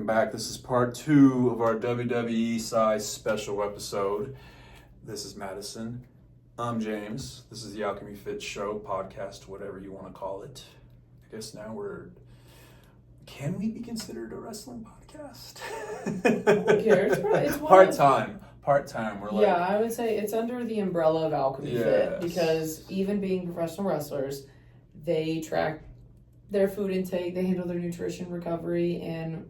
welcome back. This is part 2 of our WWE size special episode. This is Madison. I'm James. This is the Alchemy Fit Show, podcast, whatever you want to call it. I guess now can we be considered a wrestling podcast? I don't care. It's Part-time. We're like, yeah, I would say it's under the umbrella of Alchemy Fit, because even being professional wrestlers, they track their food intake, they handle their nutrition, recovery, and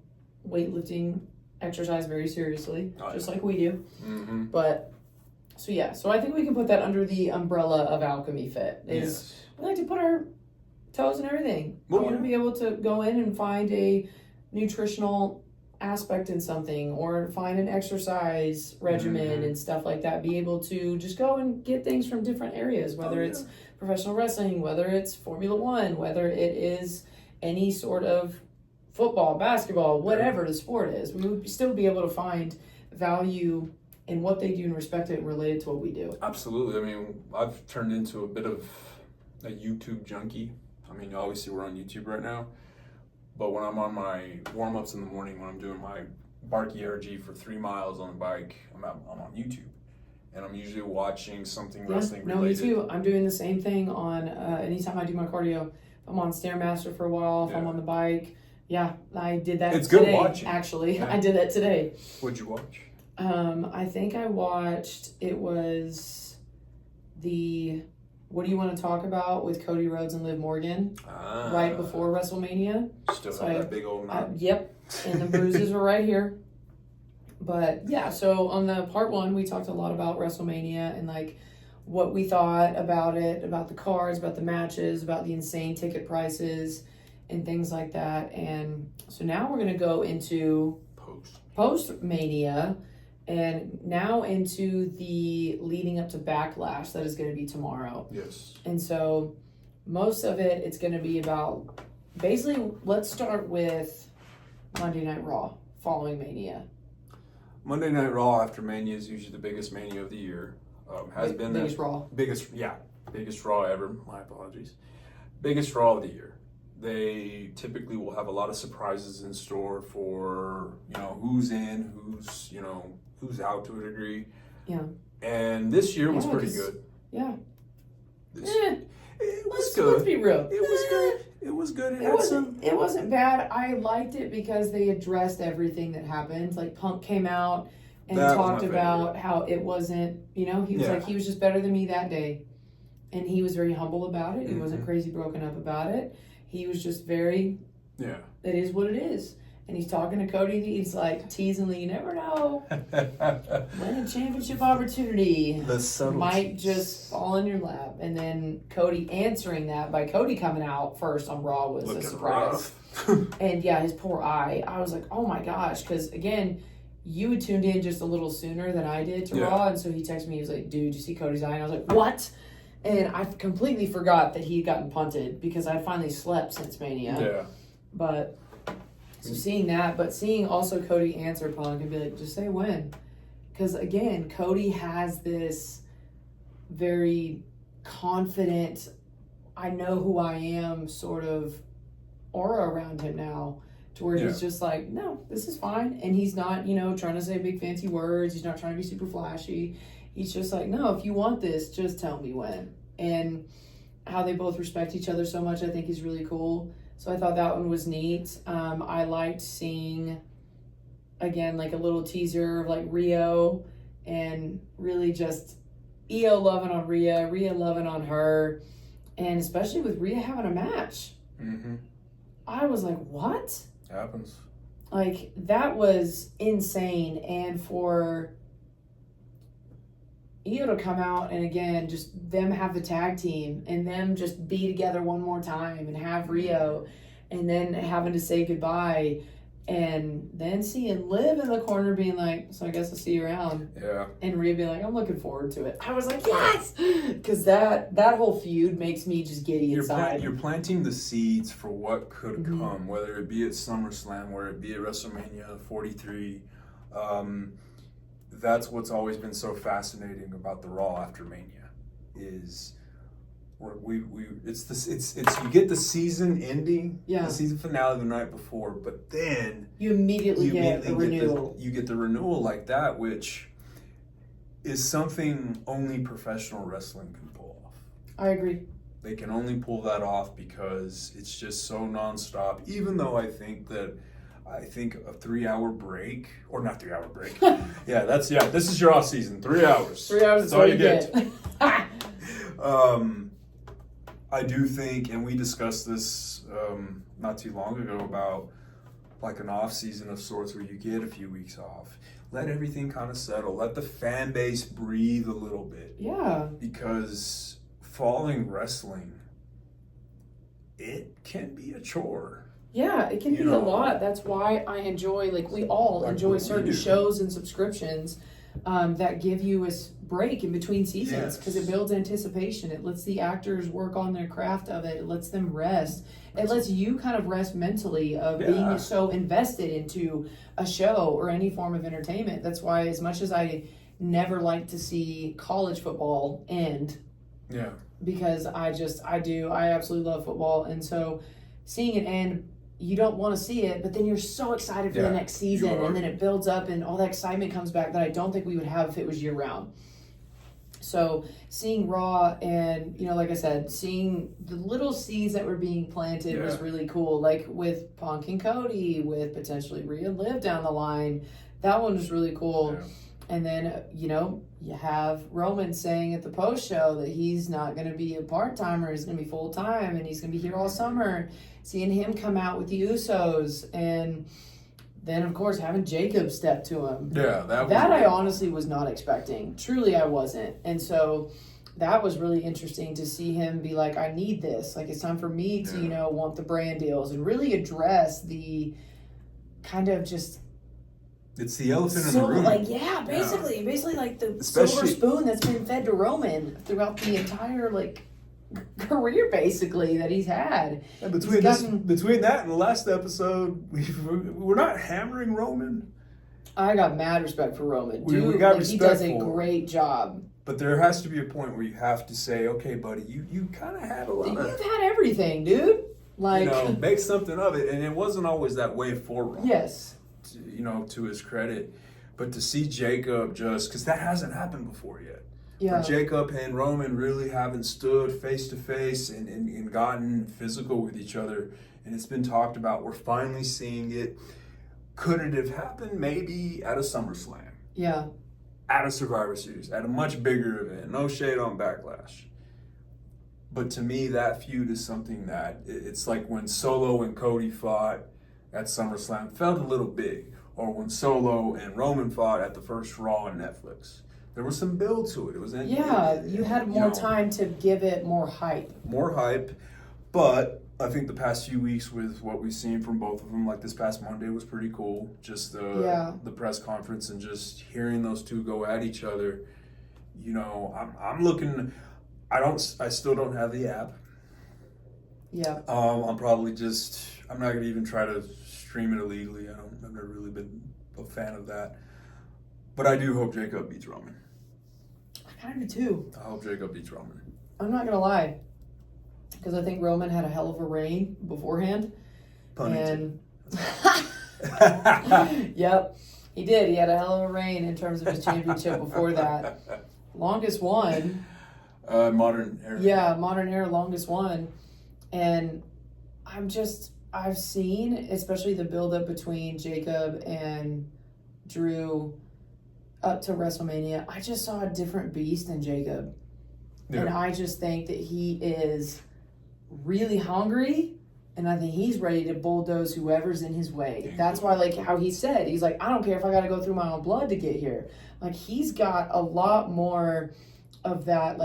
weightlifting exercise very seriously, just like we do. Mm-hmm. So I think we can put that under the umbrella of Alchemy Fit. We like to put our toes in everything. We want to be able to go in and find a nutritional aspect in something, or find an exercise regimen and stuff like that. Be able to just go and get things from different areas, whether it's professional wrestling, whether it's Formula One, whether it is any sort of football, basketball, whatever the sport is. We would still be able to find value in what they do and respect it and relate it to what we do. Absolutely. I mean, I've turned into a bit of a YouTube junkie. I mean, obviously we're on YouTube right now, but when I'm on my warm-ups in the morning, when I'm doing my Barky RG for 3 miles on the bike, I'm on YouTube. And I'm usually watching something wrestling related. No, me too. I'm doing the same thing on anytime I do my cardio. If I'm on Stairmaster for a while, if I'm on the bike. Yeah, I did that it's today. Good watching. Actually, I did that today. What'd you watch? I think I watched, it was the What Do You Want to Talk About with Cody Rhodes and Liv Morgan right before WrestleMania. Still have that big old knot. Yep, and the bruises were right here. But yeah, so on the part 1, we talked a lot about WrestleMania and like what we thought about it, about the cards, about the matches, about the insane ticket prices and things like that. And so now we're going to go into post-Mania and now into the leading up to Backlash that is going to be tomorrow. Yes. And so most of it's going to be about, basically, let's start with Monday Night Raw following Mania. Monday Night Raw after Mania is usually the biggest Mania of the year. Biggest Raw. Biggest Raw ever. My apologies. Biggest Raw of the year. They typically will have a lot of surprises in store for, who's in, who's out to a degree. Yeah. And this year was pretty good. Yeah. It was good. Let's be real. It was good. It was good. It wasn't bad. I liked it because they addressed everything that happened. Like Punk came out and talked about how it wasn't, he was like, he was just better than me that day. And he was very humble about it. He wasn't crazy broken up about it. He was just very, it is what it is. And he's talking to Cody. He's like teasingly, you never know when a championship opportunity might just fall in your lap. And then Cody answering that by Cody coming out first on Raw was a surprise. And yeah, his poor eye. I was like, oh my gosh. Because again, you had tuned in just a little sooner than I did to Raw. And so he texted me. He was like, dude, you see Cody's eye? And I was like, what? And I completely forgot that he had gotten punted because I finally slept since Mania. Yeah. But so seeing that, but seeing also Cody answer Punk and be like, just say when. Because again, Cody has this very confident, I know who I am sort of aura around him now. To where he's just like, no, this is fine. And he's not, trying to say big fancy words. He's not trying to be super flashy. He's just like, no, if you want this, just tell me when. And how they both respect each other so much, I think is really cool. So I thought that one was neat. I liked seeing, again, like a little teaser of like Rio and really just Io loving on Rhea loving on her. And especially with Rhea having a match. Mm-hmm. I was like, what? Happens. Like, that was insane. And for Io to come out and again just them have the tag team and them just be together one more time and have Rio and then having to say goodbye and then seeing Liv in the corner being like, so I guess I'll see you around. Yeah. And Rhea being like, I'm looking forward to it. I was like, yes! Because that whole feud makes me just giddy inside. You're planting the seeds for what could come, whether it be at SummerSlam, whether it be at WrestleMania 43. That's what's always been so fascinating about the Raw after Mania is It's you get the season ending, yeah, the season finale the night before, but then you immediately get the renewal. You get the renewal like that, which is something only professional wrestling can pull off. I agree. They can only pull that off because it's just so nonstop. Even though I think a 3-hour break, or not 3-hour break. This is your off season. 3 hours. 3 hours is all you get. I do think, and we discussed this not too long ago about like an off season of sorts where you get a few weeks off. Let everything kind of settle. Let the fan base breathe a little bit. Yeah. Because following wrestling, it can be a chore. Yeah, it can be a lot. That's why I enjoy, we all enjoy certain shows and subscriptions that give you a break in between seasons, because it builds anticipation. It lets the actors work on their craft of it. It lets them rest. It lets you kind of rest mentally of being so invested into a show or any form of entertainment. That's why, as much as I never like to see college football end, because I absolutely love football, and so seeing it end, you don't want to see it, but then you're so excited for the next season, and then it builds up and all that excitement comes back that I don't think we would have if it was year round. So seeing Raw and, like I said, seeing the little seeds that were being planted was really cool. Like with Punk and Cody, with potentially Rhea and Liv down the line. That one was really cool. Yeah. And then, you have Roman saying at the post show that he's not going to be a part-timer, he's going to be full-time, and he's going to be here all summer. Seeing him come out with the Usos, and then, of course, having Jacob step to him. Yeah, that I honestly was not expecting. Truly, I wasn't. And so that was really interesting to see him be like, I need this. Like, it's time for me to, want the brand deals and really address the kind of just... It's the elephant in the room. Basically like the silver spoon that's been fed to Roman throughout the entire, career, basically, that he's had. And between that and the last episode, we're not hammering Roman. I got mad respect for Roman. Dude, he does a great job. But there has to be a point where you have to say, okay, buddy, you kind of had a lot. You've had everything, dude. Make something of it. And it wasn't always that way for Roman. Yes. To his credit. But to see Jacob because that hasn't happened before yet. Yeah. Where Jacob and Roman really haven't stood face to face and gotten physical with each other. And it's been talked about. We're finally seeing it. Could it have happened maybe at a SummerSlam? Yeah. At a Survivor Series, at a much bigger event. No shade on Backlash. But to me, that feud is something that it's like when Solo and Cody fought at SummerSlam, felt a little big. Or when Solo and Roman fought at the first Raw on Netflix. There was some build to it. It was you had more time to give it more hype. More hype. But I think the past few weeks with what we've seen from both of them, like this past Monday was pretty cool. Just the press conference and just hearing those two go at each other. I'm looking. I still don't have the app. Yeah. I'm not gonna even try to stream it illegally. I've never really been a fan of that. But I do hope Jacob beats Roman. I kind of do too. I hope Jacob beats Roman. I'm not gonna lie, because I think Roman had a hell of a reign beforehand. Pun Yep, he did. He had a hell of a reign in terms of his championship before that. Longest one. Modern era. Yeah, modern era, longest one. And I've seen, especially the build-up between Jacob and Drew up to WrestleMania, I just saw a different beast in Jacob. Yeah. And I just think that he is really hungry, and I think he's ready to bulldoze whoever's in his way. That's why, how he said, he's like, I don't care if I got to go through my own blood to get here. He's got a lot more of that,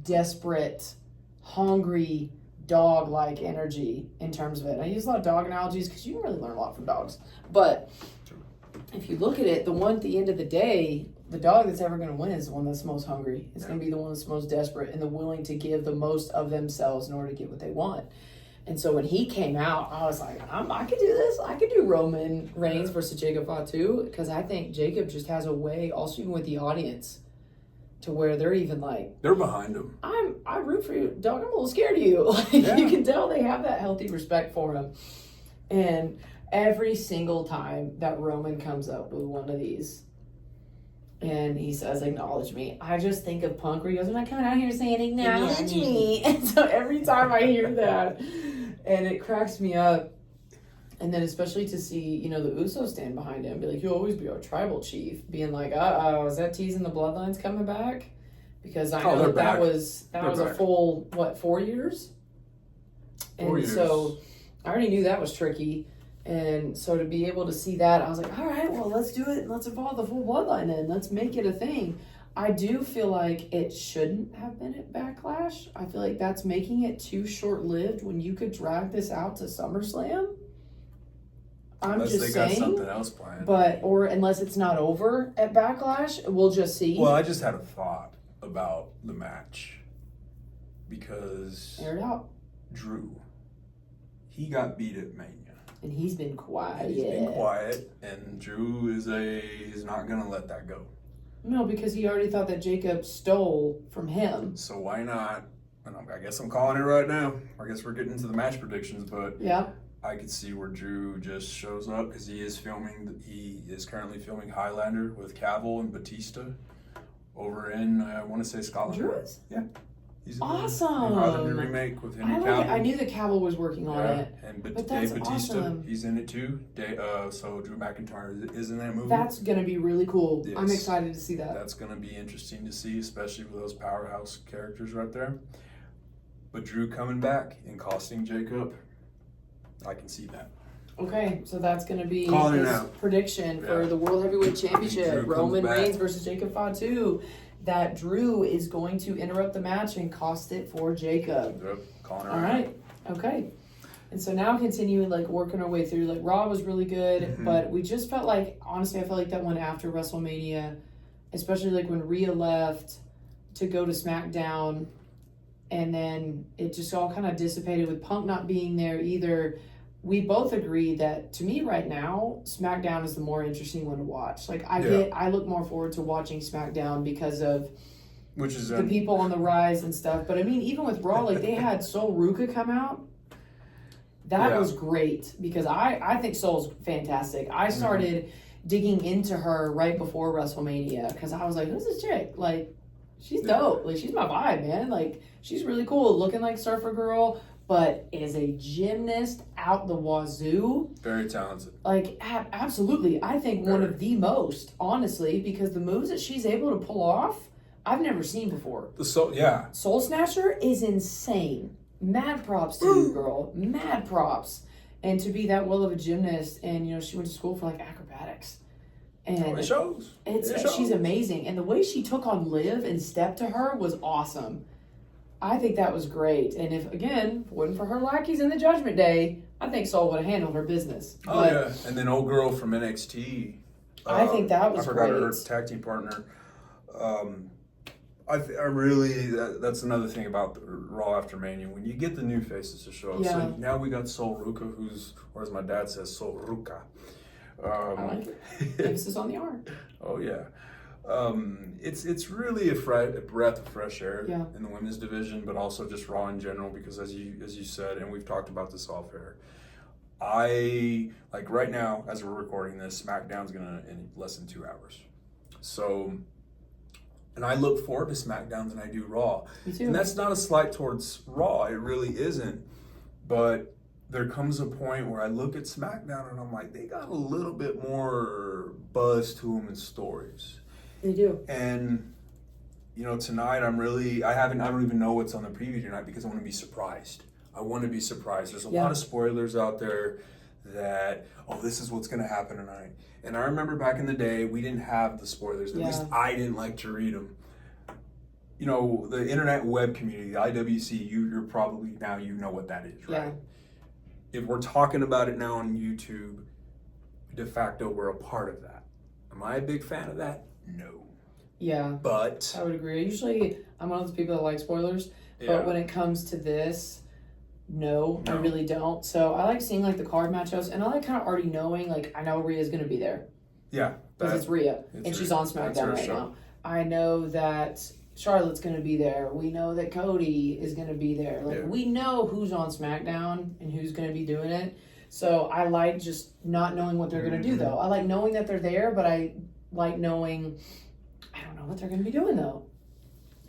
desperate, hungry, dog-like energy in terms of it. I use a lot of dog analogies because you can really learn a lot from dogs. But if you look at it, the one at the end of the day, the dog that's ever going to win is the one that's most hungry. It's going to be the one that's most desperate and the willing to give the most of themselves in order to get what they want. And so when he came out, I was like, I could do this. I could do Roman Reigns versus Jacob Fatu, because I think Jacob just has a way, also even with the audience, to where they're even like, they're behind him. I root for you, dog. I'm a little scared of you. Like, you can tell they have that healthy respect for him. And every single time that Roman comes up with one of these and he says, acknowledge me, I just think of Punk where he goes, I'm not coming out here saying acknowledge me. And so every time I hear that, and it cracks me up. And then especially to see, you know, the Usos stand behind him, be like, you'll always be our tribal chief, being like, is that teasing the bloodlines coming back? Because I know that was a full, 4 years? 4 years. So I already knew that was tricky. And so to be able to see that, I was like, all right, well, let's do it. Let's involve the full bloodline in. Let's make it a thing. I do feel like it shouldn't have been at Backlash. I feel like that's making it too short-lived when you could drag this out to SummerSlam. Unless they got something else planned. Or unless it's not over at Backlash, we'll just see. Well, I just had a thought about the match. Because air it out. Drew, he got beat at Mania. And he's been quiet. And Drew is not gonna let that go. No, because he already thought that Jacob stole from him. So why not? And I guess I'm calling it right now. I guess we're getting into the match predictions, but yeah, I could see where Drew just shows up because he is currently filming Highlander with Cavill and Batista over in I want to say Scotland. Drew is? Yeah. He's awesome. In Highlander remake with Henry Cavill. I knew that Cavill was working on it. And but Dave Batista, awesome. He's in it too. So Drew McIntyre is in that movie. That's going to be really cool. Yes. I'm excited to see that. That's going to be interesting to see, especially with those powerhouse characters right there. But Drew coming back and costing Jacob, I can see that. Okay, so that's going to be his prediction for the World Heavyweight Championship. Roman Reigns versus Jacob Fatu. That Drew is going to interrupt the match and cost it for Jacob. Yep, calling it all right. Okay. And so now continuing, working our way through, Raw was really good, but we just felt like, honestly, I felt like that one after WrestleMania, especially when Rhea left to go to SmackDown, and then it just all kind of dissipated with Punk not being there either. We both agree that, to me right now, SmackDown is the more interesting one to watch. I look more forward to watching SmackDown because of the people on the rise and stuff. But I mean, even with Raw, they had Sol Ruka come out. That was great because I think Sol's fantastic. I started digging into her right before WrestleMania because I was like, who's this chick? She's dope. She's my vibe, man. She's really cool, looking like Surfer Girl. But as a gymnast out the wazoo. Very talented. Absolutely. I think one of the most, honestly, because the moves that she's able to pull off, I've never seen before. Soul Snatcher is insane. Mad props to you, girl. Mad props. And to be that well of a gymnast, and, she went to school for, acrobatics. And it shows. She's amazing. And the way she took on Liv and stepped to her was awesome. I think that was great. And if, again, wasn't for her lackeys in the Judgment Day, I think Sol would have handled her business. And then old girl from NXT. I think that was great. I forgot her tag team partner. That's another thing about the Raw after Mania. When you get the new faces to show up. So now we got Sol Ruka, who's, or as my dad says, Sol Ruka. I like it. Emphasis on the R. Oh, yeah. It's really a breath of fresh air in the women's division, but also just Raw in general, because as you said, and we've talked about this off air, right now as we're recording this, SmackDown's gonna in less than 2 hours. So, and I look forward to SmackDown than I do Raw. Me too. And that's not a slight towards Raw, it really isn't. But there comes a point where I look at SmackDown and I'm like, they got a little bit more buzz to them and stories. They do. And, tonight I don't even know what's on the preview tonight because I want to be surprised. There's a lot of spoilers out there that, this is what's going to happen tonight. And I remember back in the day, we didn't have the spoilers. At least I didn't like to read them. The internet web community, the IWC, you're probably, now you know what that is, right? Yeah. If we're talking about it now on YouTube, de facto, we're a part of that. Am I a big fan of that? No. Yeah. But I would agree. Usually I'm one of those people that like spoilers, but when it comes to this, no, I really don't. So I like seeing the card matchups, and I like kind of already knowing I know Rhea's going to be there. Yeah. Because it's Rhea, and she's on SmackDown right now. I know that Charlotte's going to be there. We know that Cody is going to be there. Like, we know who's on SmackDown and who's going to be doing it. So I like just not knowing what they're going to do, though. I like knowing that they're there, but I like knowing, I don't know what they're going to be doing, though.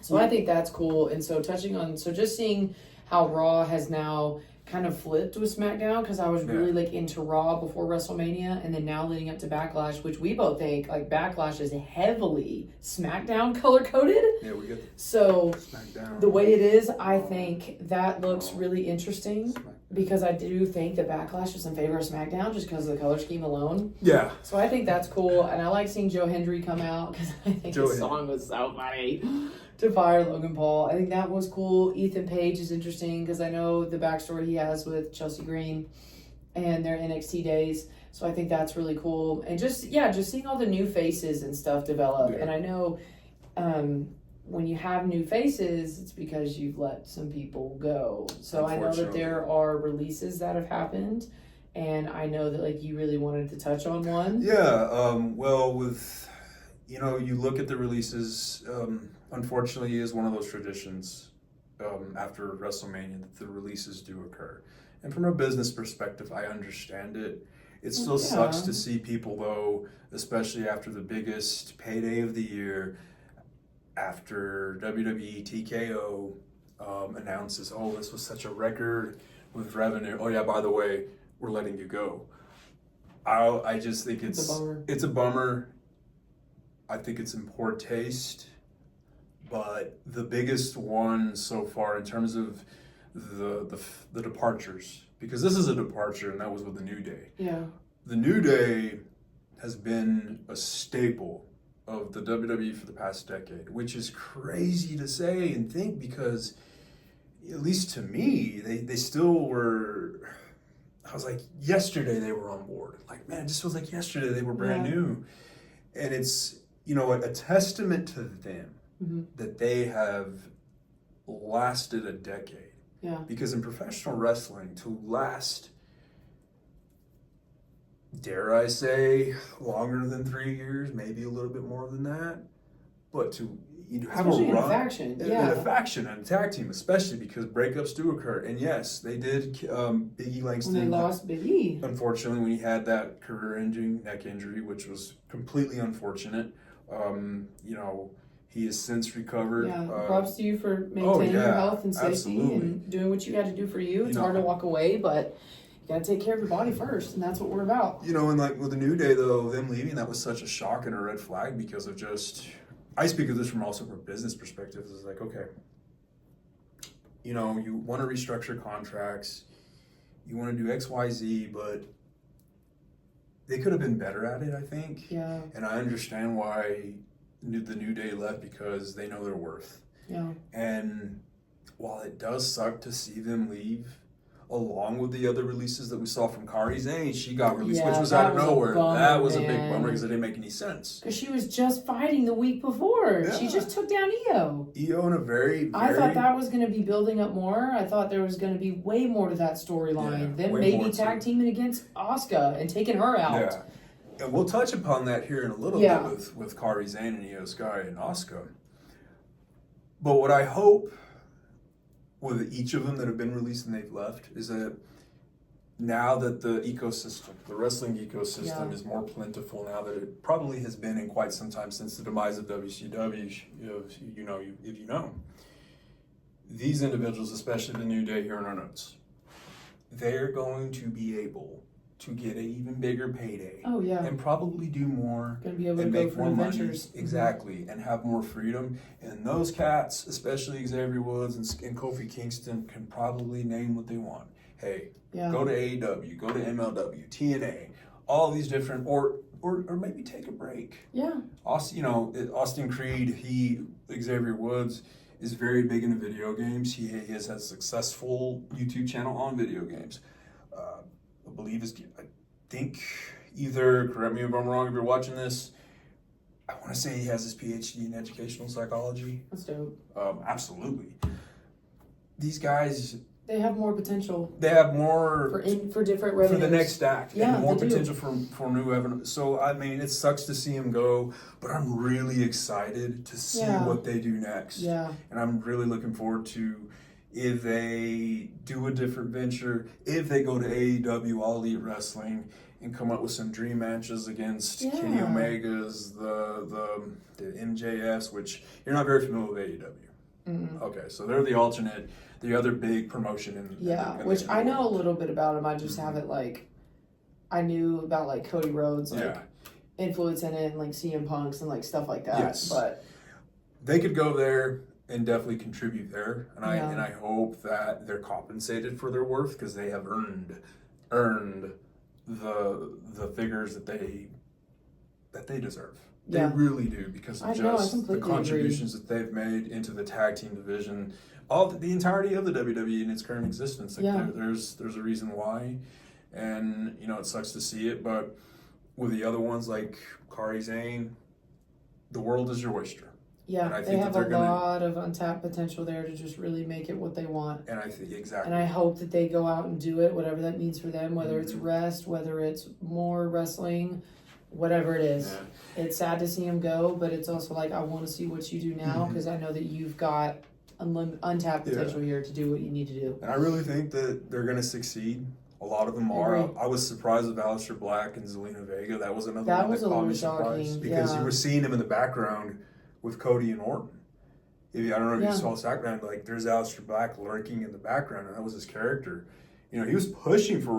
So I think that's cool. And so just seeing how Raw has now kind of flipped with SmackDown, because I was really like into Raw before WrestleMania, and then now leading up to Backlash, which we both think like Backlash is heavily SmackDown color coded. Yeah, we get so SmackDown. The way it is, I think that looks really interesting because I do think that Backlash is in favor of SmackDown just because of the color scheme alone. Yeah. So I think that's cool, and I like seeing Joe Hendry come out because I think his song was so funny. To fire Logan Paul. I think that was cool. Ethan Page is interesting because I know the backstory he has with Chelsea Green and their NXT days. So I think that's really cool. And just seeing all the new faces and stuff develop. Yeah. And I know when you have new faces, it's because you've let some people go. So I know that there are releases that have happened. And I know that like you really wanted to touch on one. Yeah. Well, with, you look at the releases, unfortunately, is one of those traditions after WrestleMania that the releases do occur. And from a business perspective, I understand it. It still sucks to see people, though, especially after the biggest payday of the year, after WWE TKO announces, this was such a record with revenue. Oh, yeah, by the way, we're letting you go. I just think it's a bummer. I think it's in poor taste. But the biggest one so far in terms of the departures, because this is a departure and that was with the New Day. Yeah. The New Day has been a staple of the WWE for the past decade, which is crazy to say and think because, at least to me, they still were, I was like, yesterday they were on board. Like, man, it just was like yesterday they were brand new. And it's, a testament to them. Mm-hmm. That they have lasted a decade. Yeah. Because in professional wrestling, to last, dare I say, longer than 3 years, maybe a little bit more than that, but to have especially a run in a faction, in a faction and a tag team, especially because breakups do occur. And yes, they did. Big E Langston. When they lost Big E. Unfortunately, when he had that career-ending neck injury, which was completely unfortunate. He has since recovered. Yeah, props to you for maintaining your health and safety and doing what you had to do for you. It's hard to walk away, but you got to take care of your body first, and that's what we're about. And like with the New Day, though, them leaving, that was such a shock and a red flag because of just, I speak of this from also from a business perspective. It's like, okay, you want to restructure contracts, you want to do X, Y, Z, but they could have been better at it, I think. Yeah. And I understand why the New Day left because they know their worth. Yeah. And while it does suck to see them leave, along with the other releases that we saw from Kairi Sane, she got released, which was out of nowhere. That was a big bummer because it didn't make any sense. Because she was just fighting the week before. Yeah. She just took down Io. Io in a very, I thought that was going to be building up more. I thought there was going to be way more to that storyline. Then maybe tag teaming against Asuka and taking her out. Yeah. And we'll touch upon that here in a little bit with Kairi Sane and Io Sky and Asuka. But what I hope with each of them that have been released and they've left is that now that the wrestling ecosystem is more plentiful now that it probably has been in quite some time since the demise of WCW, if you know, these individuals, especially the New Day here in our notes, they're going to be able to get an even bigger payday. Oh, yeah. And probably do more. Going to be able to make go for more adventures. Money. Exactly. And have more freedom. And those cats, especially Xavier Woods and Kofi Kingston, can probably name what they want. Hey, go to AEW, go to MLW, TNA, all these different, or maybe take a break. Yeah. Austin Creed, Xavier Woods, is very big into video games. He has had a successful YouTube channel on video games. I think either, correct me if I'm wrong if you're watching this, I want to say he has his PhD in educational psychology. That's dope. Absolutely. These guys They have more potential. They have more for different revenues. For the next act. Yeah, and more potential for new evidence. So, I mean, it sucks to see him go, but I'm really excited to see what they do next. Yeah. And I'm really looking forward to if they do a different venture, if they go to AEW, All Elite Wrestling, and come up with some dream matches against Kenny Omegas, the MJFs, which you're not very familiar with AEW. Mm-hmm. Okay, so they're the alternate, the other big promotion in which I know a little bit about them. I just haven't I knew about Cody Rhodes, influence in it, and CM Punks and stuff like that. Yes, but they could go there and definitely contribute there, and I hope that they're compensated for their worth because they have earned the figures that they deserve. They really do because of just the contributions that they've made into the tag team division, the entirety of the WWE in its current existence. There's a reason why, and it sucks to see it. But with the other ones like Kairi Sane, the world is your oyster. Yeah, and I think they have a lot of untapped potential there to just really make it what they want. And I think exactly. And I hope that they go out and do it, whatever that means for them, whether it's rest, whether it's more wrestling, whatever it is. Yeah. It's sad to see them go, but it's also I want to see what you do now because I know that you've got untapped potential here to do what you need to do. And I really think that they're going to succeed. A lot of them are. I was surprised with Aleister Black and Zelina Vega. That was another one that caught me surprised because you were seeing him in the background with Cody and Orton. I don't know if you saw SmackDown, there's Aleister Black lurking in the background, and that was his character. He was pushing for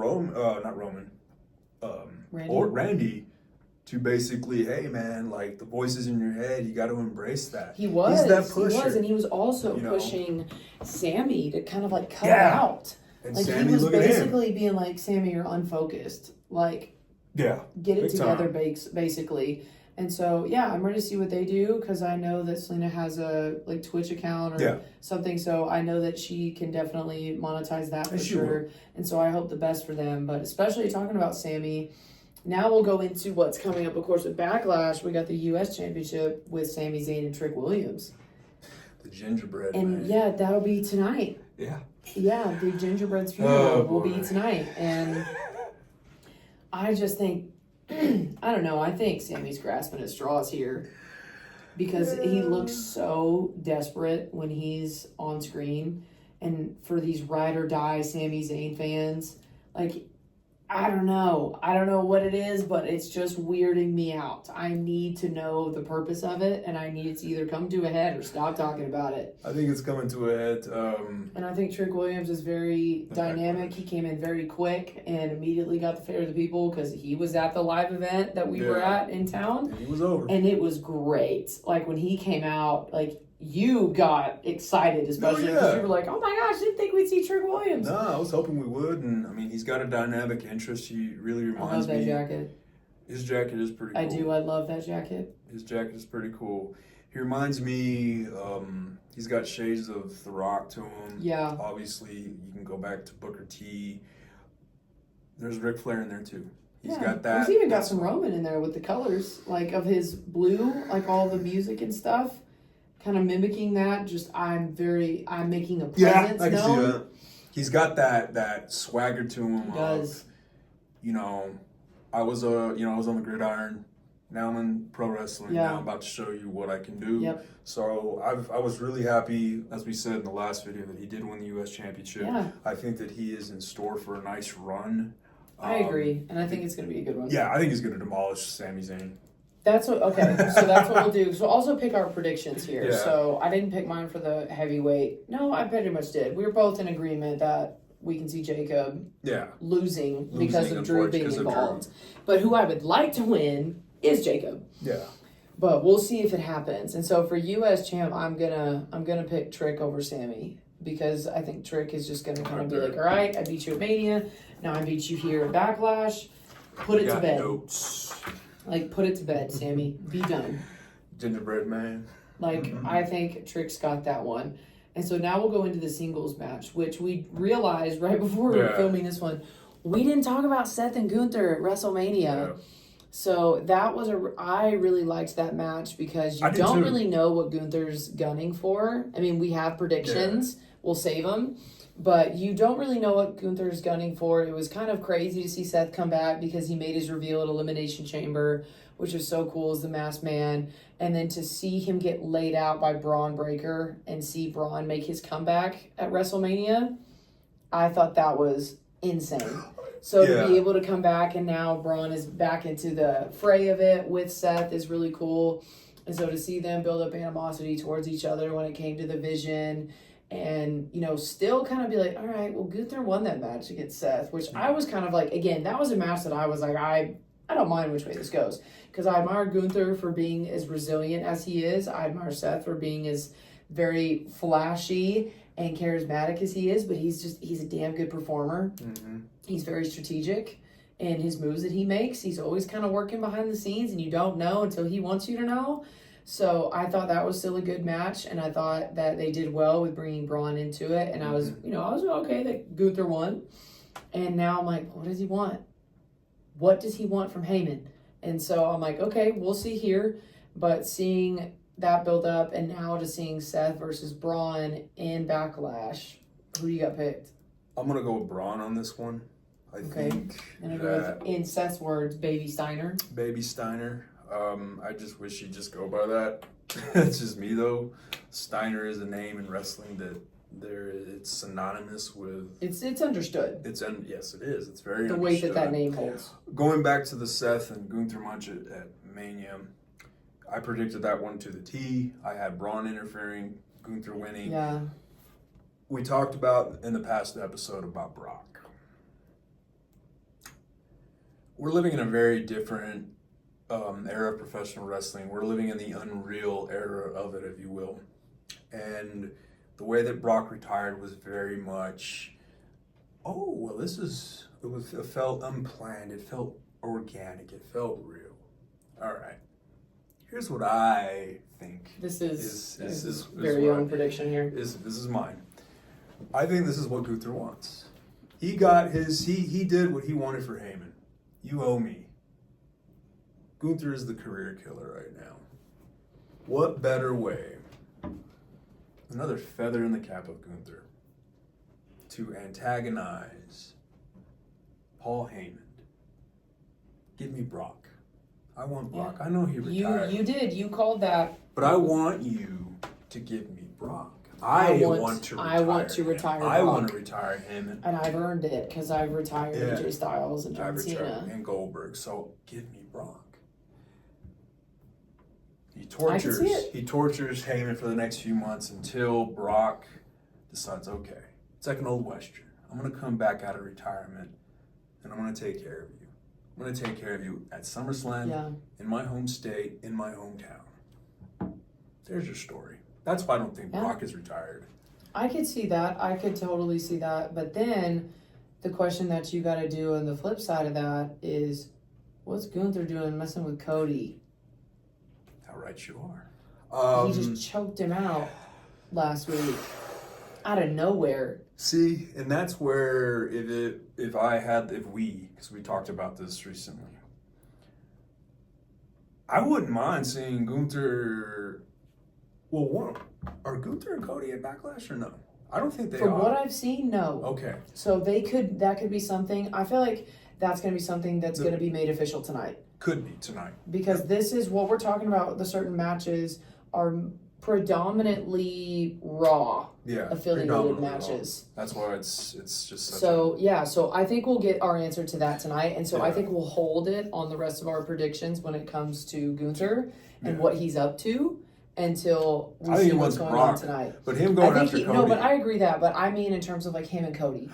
Randy to basically, hey man, the voices in your head, you got to embrace that. He's that pusher. He was, and he was also pushing Sammy to kind of cut out. And Sammy, he was basically being Sammy, you're unfocused. Get it together, basically. And so, I'm ready to see what they do because I know that Selena has a Twitch account or something. So I know that she can definitely monetize that for sure. And so I hope the best for them. But especially talking about Sammy, now we'll go into what's coming up, of course, with Backlash. We got the U.S. Championship with Sami Zayn and Trick Williams. The gingerbread, and man. That'll be tonight. Yeah. Yeah, the gingerbread's funeral will be tonight. And I just think, I don't know, I think Sammy's grasping at straws here because he looks so desperate when he's on screen. And for these ride or die Sami Zayn fans, I don't know what it is, but it's just weirding me out. I need to know the purpose of it, and I need it to either come to a head or stop talking about it. I think it's coming to a head. And I think Trick Williams is very dynamic. He came in very quick and immediately got the favor of the people because he was at the live event that we were at in town. And he was over. And it was great. When he came out, you got excited, especially because you were like, oh my gosh, didn't think we'd see Trick Williams. No, I was hoping we would. And, he's got a dynamic interest. He really reminds me. I love that jacket. His jacket is pretty cool. I do. I love that jacket. His jacket is pretty cool. He reminds me, he's got shades of The Rock to him. Yeah. Obviously, you can go back to Booker T. There's Ric Flair in there, too. He's got that. He's even got some Roman in there with the colors, of his blue, all the music and stuff. Kind of mimicking that, I'm making a presence. I can see that. He's got that swagger to him. He does. I was on the gridiron. Now I'm in pro wrestling. Yeah. Now I'm about to show you what I can do. Yep. So I was really happy, as we said in the last video, that he did win the U.S. Championship. Yeah. I think that he is in store for a nice run. I agree, and I think it's going to be a good one. Yeah, I think he's going to demolish Sami Zayn. So that's what we'll do. So also pick our predictions here. Yeah. So I didn't pick mine for the heavyweight. No, I pretty much did. We were both in agreement that we can see Jacob losing because of Drew being involved. But who I would like to win is Jacob. Yeah. But we'll see if it happens. And so for U.S. champ, I'm gonna pick Trick over Sammy because I think Trick is just gonna kind of be all right, I beat you at Mania. Now I beat you here at Backlash. Put it to bed. Notes. Put it to bed, Sammy. Be done. Gingerbread man. I think Trick's got that one. And so now we'll go into the singles match, which we realized right before we were filming this one. We didn't talk about Seth and Gunther at WrestleMania. Yeah. So that was I really liked that match because you don't really know what Gunther's gunning for. I mean, we have predictions. Yeah. We'll save them. But you don't really know what Gunther's gunning for. It was kind of crazy to see Seth come back because he made his reveal at Elimination Chamber, which was so cool as the Masked Man. And then to see him get laid out by Braun Breaker and see Braun make his comeback at WrestleMania, I thought that was insane. So to be able to come back and now Braun is back into the fray of it with Seth is really cool. And so to see them build up animosity towards each other when it came to the Vision and, you know, still kind of be like, all right, well, Gunther won that match against Seth, which I was kind of like, again, that was a match that I was like, I don't mind which way this goes. Because I admire Gunther for being as resilient as he is. I admire Seth for being as very flashy and charismatic as he is, but he's a damn good performer. Mm-hmm. He's very strategic in his moves that he makes. He's always kind of working behind the scenes, and you don't know until he wants you to know. So I thought that was still a good match, and I thought that they did well with bringing Braun into it. And I was okay that Gunther won. And now I'm like, what does he want? What does he want from Heyman? And so I'm like, okay, we'll see here. But seeing that build up, and now to seeing Seth versus Braun in Backlash, who do you got picked? I'm gonna go with Braun on this one. I think. And I go with, in Seth's words, Baby Steiner. Baby Steiner. I just wish he'd just go by that. That's just me though. Steiner is a name in wrestling that it's synonymous with. It's understood. Yes, it is. It's very the weight that name holds. Going back to the Seth and Gunther match at Mania, I predicted that one to the T. I had Braun interfering, Gunther winning. Yeah. We talked about in the past episode about Brock. We're living in a very different era of professional wrestling. We're living in the unreal era of it, if you will. And the way that Brock retired was very much, it felt unplanned. It felt organic. It felt real. All right. Here's what I think. This is very own prediction here. This is mine. I think this is what Gunther wants. He got he did what he wanted for Heyman. You owe me. Gunther is the career killer right now. What better way, another feather in the cap of Gunther, to antagonize Paul Heyman? Give me Brock. I want Brock. Yeah. I know he retired. You did. You called that. But I want you to give me Brock. I want to retire Brock. I want to retire him. And I've earned it because I've retired AJ Styles and John Cena. And Goldberg. So give me Brock. He tortures Heyman for the next few months until Brock decides, okay, it's like an old Western. I'm going to come back out of retirement and I'm going to take care of you. I'm going to take care of you at SummerSlam, in my home state, in my hometown. There's your story. That's why I don't think Brock is retired. I could see that. I could totally see that. But then the question that you got to do on the flip side of that is, what's Gunther doing messing with Cody? How right you are. He just choked him out last week out of nowhere. See, and that's where because we talked about this recently, I wouldn't mind seeing Gunther. Well, are Gunther and Cody at Backlash or no? I don't think they are. From what I've seen, no. Okay. So that could be something. I feel like that's going to be something that's going to be made official tonight. Could be tonight. Because this is what we're talking about. The certain matches are predominantly Raw affiliated matches. Raw. That's why it's just such so I think we'll get our answer to that tonight. And so I think we'll hold it on the rest of our predictions when it comes to Gunther and what he's up to. Until we see what's going on tonight. But him going after Cody. No, but I agree that. But I mean in terms of like him and Cody.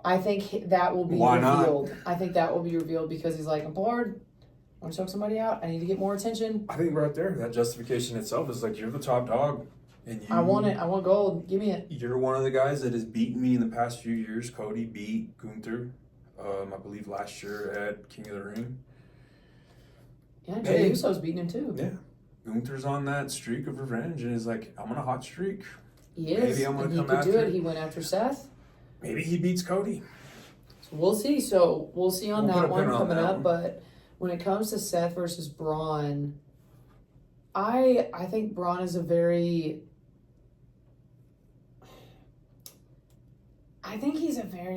I think that will be revealed. I think that will be revealed because he's like, I'm bored. I want to choke somebody out. I need to get more attention. I think right there, that justification itself is like, you're the top dog. And I want it. I want gold. Give me it. You're one of the guys that has beaten me in the past few years. Cody beat Gunther, I believe last year at King of the Ring. Yeah, Jey Uso's beating him too. Yeah. Gunther's on that streak of revenge and is like, I'm on a hot streak. He is. Maybe I'm going to come after. He could do it. He went after Seth. Maybe he beats Cody. So we'll see. So we'll see on that one coming up. But when it comes to Seth versus Braun, I think Braun is a very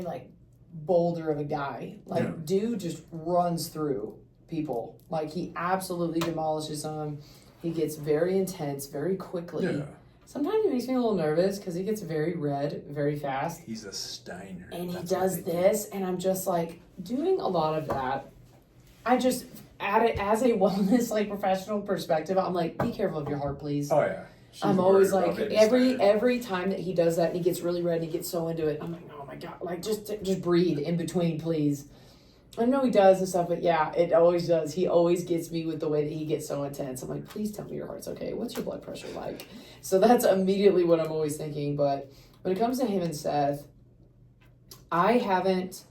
like boulder of a guy. Like dude just runs through people. Like he absolutely demolishes them. He gets very intense very quickly. Yeah. Sometimes it makes me a little nervous because he gets very red very fast. He's a Steiner. And he does this, and I'm just like, doing a lot of that. I just, at it as a wellness, like, professional perspective, I'm like, be careful of your heart, please. Oh, yeah. I'm always like, every time that he does that, and he gets really red, and he gets so into it, I'm like, oh my God, like, just breathe in between, please. I know he does and stuff, but yeah, it always does. He always gets me with the way that he gets so intense. I'm like, please tell me your heart's okay. What's your blood pressure like? So that's immediately what I'm always thinking. But when it comes to him and Seth, I haven't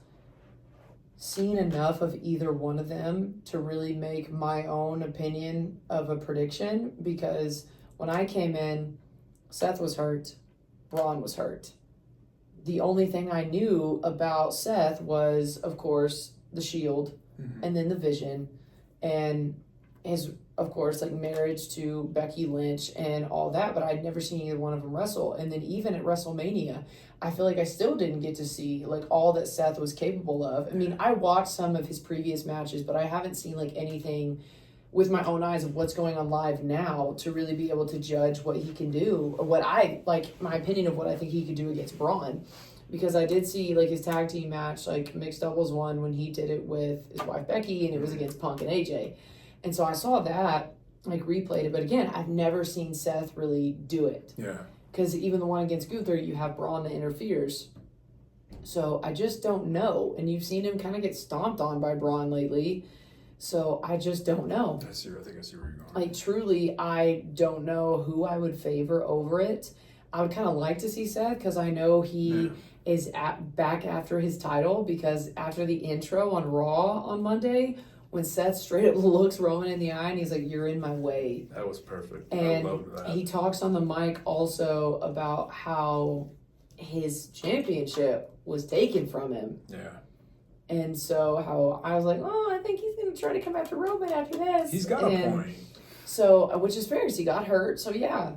seen enough of either one of them to really make my own opinion of a prediction, because when I came in, Seth was hurt, Braun was hurt. The only thing I knew about Seth was, of course, the Shield, and then the Vision, and his, of course, like, marriage to Becky Lynch and all that, but I'd never seen either one of them wrestle. And then even at WrestleMania, I feel like I still didn't get to see, like, all that Seth was capable of. I mean, I watched some of his previous matches, but I haven't seen, like, anything with my own eyes of what's going on live now to really be able to judge what he can do, or what I, like, my opinion of what I think he could do against Braun. Because I did see, like, his tag team match, like, mixed doubles one, when he did it with his wife Becky, and it was against Punk and AJ. And so I saw that, like, replayed it. But again, I've never seen Seth really do it. Yeah. Because even the one against Gunther, you have Braun that interferes. So I just don't know. And you've seen him kind of get stomped on by Braun lately. So I just don't know. I think I see where you're going. Like, truly, I don't know who I would favor over it. I would kind of like to see Seth, because I know he is back after his title, because after the intro on Raw on Monday, when Seth straight up looks Roman in the eye and he's like, "You're in my way." That was perfect. And I loved that. He talks on the mic also about how his championship was taken from him. Yeah. And so how I was like, oh, I think he's going to try to come after Roman after this. He's got a point. So, which is fair, because he got hurt. So, yeah.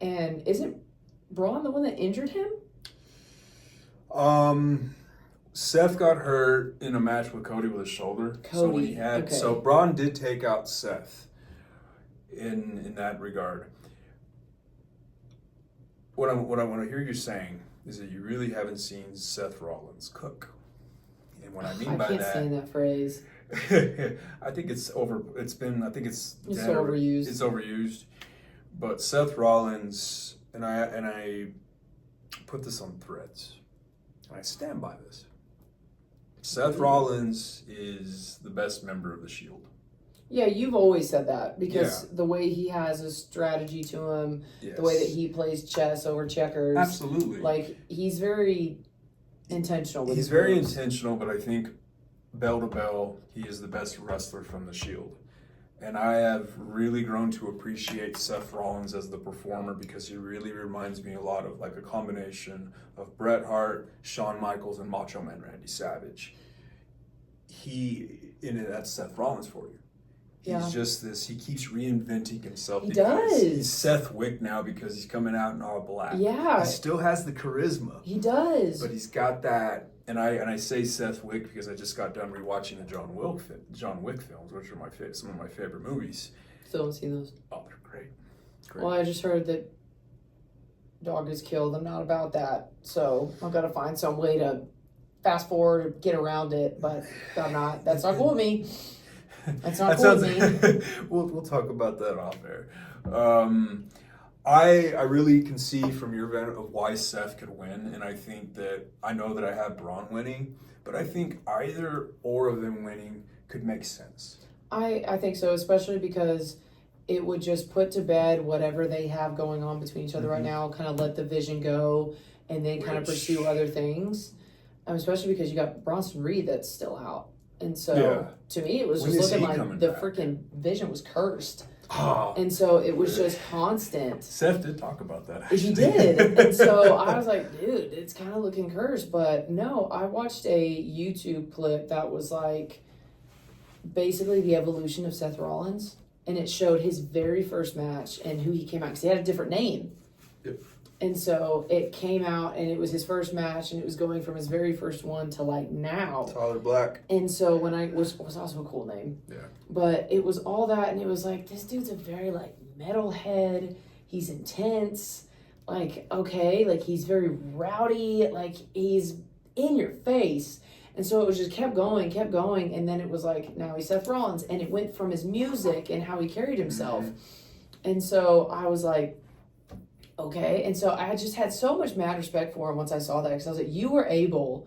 And isn't Braun the one that injured him? Seth got hurt in a match with Cody with his shoulder. So when he had, so Braun did take out Seth in that regard. What I want to hear you saying is that you really haven't seen Seth Rollins cook. And what I mean by that, I can't stand that phrase. I think it's over. It's overused. It's overused. But Seth Rollins, and I put this on Threads, and I stand by this. Seth Rollins is the best member of the Shield. Yeah, you've always said that, because the way he has a strategy to him, the way that he plays chess over checkers. Absolutely. Like, he's very intentional with He's very intentional, but I think bell to bell, he is the best wrestler from the Shield. And I have really grown to appreciate Seth Rollins as the performer, because he really reminds me a lot of, like, a combination of Bret Hart, Shawn Michaels, and Macho Man Randy Savage. That's Seth Rollins for you. He's just this, he keeps reinventing himself. He does. He's Seth Wick now, because he's coming out in all black. Yeah. He still has the charisma. He does. But he's got that. And I say Seth Wick because I just got done rewatching the John Wick films, which are some of my favorite movies. Still haven't seen those. Oh, they're great. Well, I just heard that dog is killed. I'm not about that, so I've got to find some way to fast forward or get around it. But I'm not. That's not cool with me. That's not cool with me. We'll talk about that off air. I really can see from your event of why Seth could win, and I know that I have Braun winning, but I think either or of them winning could make sense. I think so, especially because it would just put to bed whatever they have going on between each other right now, kind of let the Vision go, and then kind of pursue other things, especially because you got Bronson Reed that's still out. And so, to me, it was just looking like the freaking Vision was cursed. Oh, and so it was just constant. Seth did talk about that, actually. He did. And so I was like, dude, it's kind of looking cursed. But no, I watched a YouTube clip that was like, basically the evolution of Seth Rollins, and it showed his very first match and who he came out, because he had a different name. Yep. And so it came out, and it was his first match, and it was going from his very first one to like now. Tyler Black. And so when I was also a cool name. Yeah. But it was all that, and it was like, this dude's a very like metalhead. He's intense. Like, okay, like he's very rowdy. Like he's in your face. And so it was just kept going. And then it was like, now he's Seth Rollins. And it went from his music and how he carried himself. And so I was like, okay. And so I just had so much mad respect for him once I saw that. Because I was like, you were able